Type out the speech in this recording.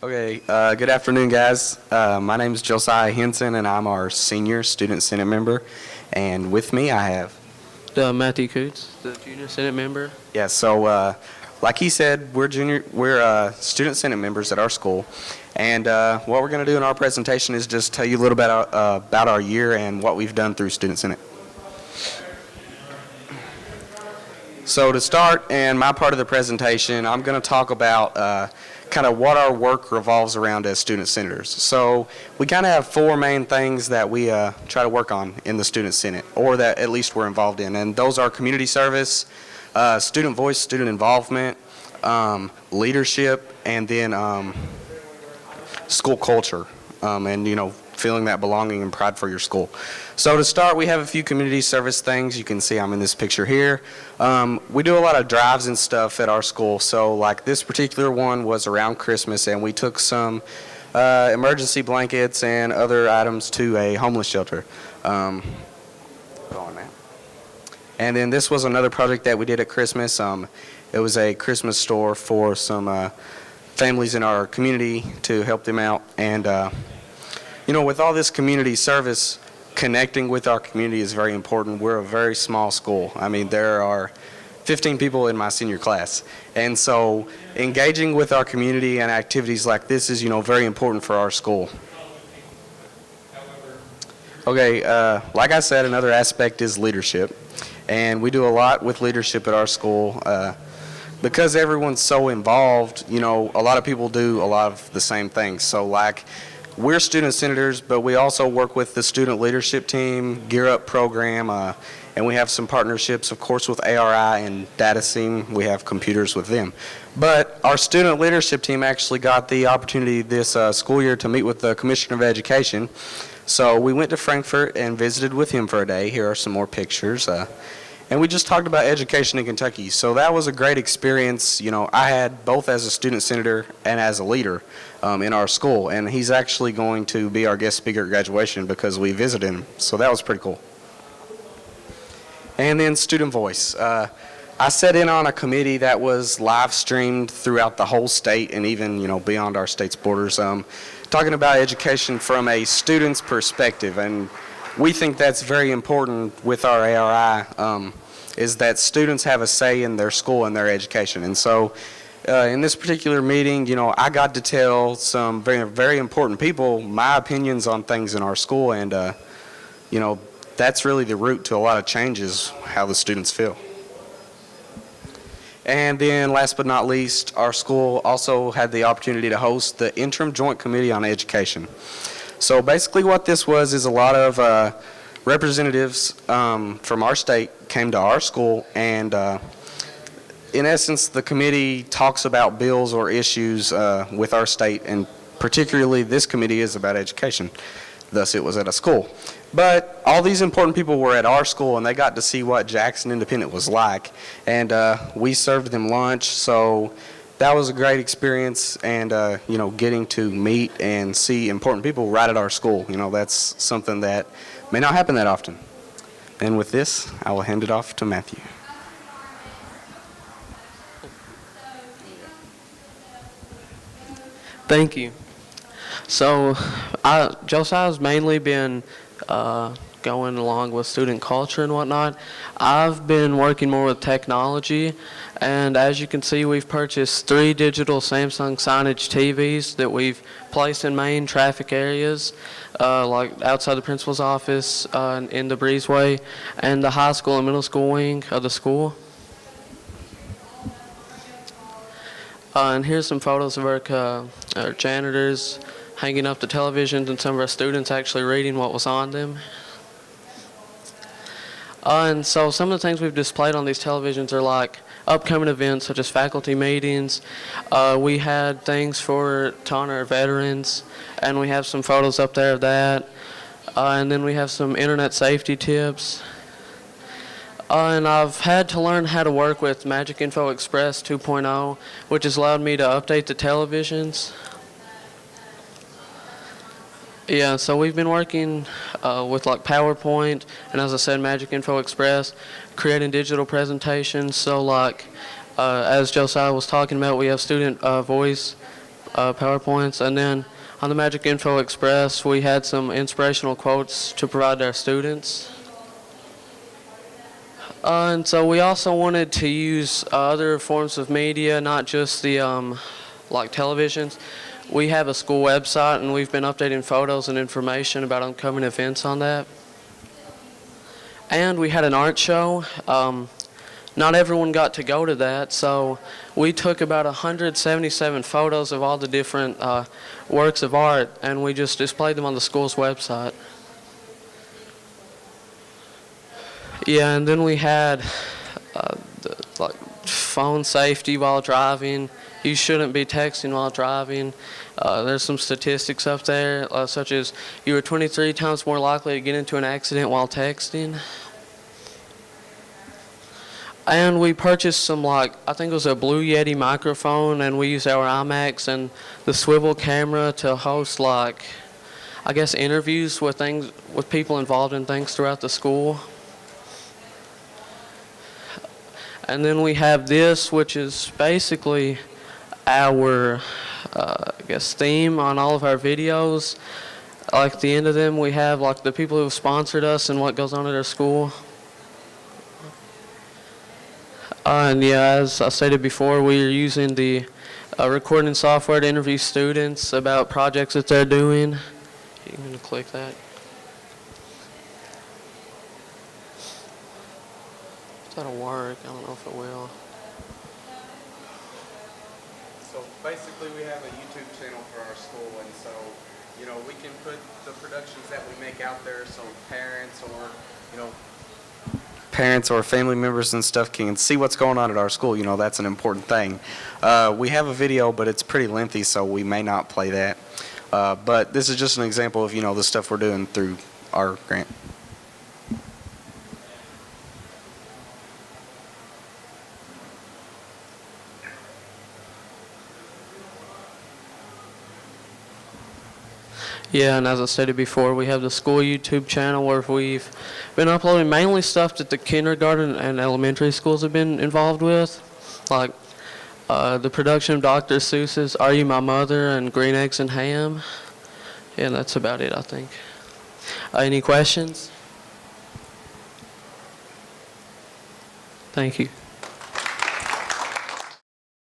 Okay, good afternoon, guys. My name is JosiahHenson, and I'm our senior student senate member. And with me, I have Matthew Coots, the junior senate member. yeah. So, like he said, we're student senate members at our school, and what we're going to do in our presentation is just tell you a little bit about our year and what we've done through student senate. So to start, and my part of the presentation, I'm going to talk about kind of what our work revolves around as student senators. So we kind of have four main things that we try to work on in the student senate, or that at least we're involved in, and those are community service, student voice, student involvement, leadership, and then school culture, and feeling that belonging and pride for your school. So to start, we have a few community service things. You can see I'm in this picture here. We do a lot of drives and stuff at our school. So like this particular one was around Christmas, and we took some emergency blankets and other items to a homeless shelter. And then this was another project that we did at Christmas. It was a Christmas store for some families in our community to help them out. And with all this community service, connecting with our community is very important. We're a very small school. I mean, there are 15 people in my senior class. And so engaging with our community and activities like this is, very important for our school. Okay, like I said, another aspect is leadership. And we do a lot with leadership at our school. Because everyone's so involved, a lot of people do a lot of the same things. So like, we're student senators, but we also work with the student leadership team, Gear Up program, and we have some partnerships, of course, with ARI and DataSeam. We have computers with them. But our student leadership team actually got the opportunity this school year to meet with the Commissioner of Education. So we went to Frankfort and visited with him for a day. Here are some more pictures. And we just talked about education in Kentucky. So that was a great experience. I had both as a student senator and as a leader in our school. And he's actually going to be our guest speaker at graduation because we visited him. So that was pretty cool. And then student voice. I sat in on a committee that was live streamed throughout the whole state and even, beyond our state's borders, talking about education from a student's perspective. And we think that's very important with our ARI, is that students have a say in their school and their education. And so in this particular meeting, I got to tell some very, very important people my opinions on things in our school. And, that's really the root to a lot of changes, how the students feel. And then last but not least, our school also had the opportunity to host the Interim Joint Committee on Education. So basically what this was is a lot of representatives from our state came to our school, and in essence the committee talks about bills or issues with our state, and particularly this committee is about education. Thus it was at a school. But all these important people were at our school, and they got to see what Jackson Independent was like, and we served them lunch. So that was a great experience, and getting to meet and see important people right at our school. That's something that may not happen that often. And with this, I will hand it off to Matthew. Thank you. So, Josiah's mainly been going along with student culture and whatnot. I've been working more with technology, and as you can see, we've purchased 3 digital Samsung signage TVs that we've placed in main traffic areas, like outside the principal's office, in the breezeway, and the high school and middle school wing of the school. And here's some photos of our janitors hanging up the televisions and some of our students actually reading what was on them. And so some of the things we've displayed on these televisions are like upcoming events such as faculty meetings. We had things to honor our veterans, and we have some photos up there of that. And then we have some internet safety tips. And I've had to learn how to work with Magic Info Express 2.0, which has allowed me to update the televisions. Yeah, so we've been working with like PowerPoint, and as I said, Magic Info Express, creating digital presentations. So like, as Josiah was talking about, we have student voice PowerPoints. And then on the Magic Info Express, we had some inspirational quotes to provide our students. And so we also wanted to use other forms of media, not just the like televisions. We have a school website, and we've been updating photos and information about upcoming events on that. And we had an art show. Not everyone got to go to that, so we took about 177 photos of all the different works of art, and we just displayed them on the school's website. Yeah, and then we had like phone safety while driving. You shouldn't be texting while driving. There's some statistics up there, such as you were 23 times more likely to get into an accident while texting. And we purchased some, like, I think it was a Blue Yeti microphone, and we used our IMAX and the swivel camera to host, like, I guess interviews with people involved in things throughout the school. And then we have this, which is basically our, I guess, theme on all of our videos. Like at the end of them, we have like the people who have sponsored us and what goes on at our school. And yeah, as I stated before, we are using the recording software to interview students about projects that they're doing. You can click that. That'll work. I don't know if it will. So basically we have a YouTube channel for our school, and so, you know, we can put the productions that we make out there so parents or, you know, parents or family members and stuff can see what's going on at our school. You know, that's an important thing. We have a video, but it's pretty lengthy, so we may not play that. But this is just an example of, you know, the stuff we're doing through our grant. Yeah, and as I stated before, we have the school YouTube channel where we've been uploading mainly stuff that the kindergarten and elementary schools have been involved with, like the production of Dr. Seuss's Are You My Mother and Green Eggs and Ham. Yeah, that's about it, I think. Any questions? Thank you.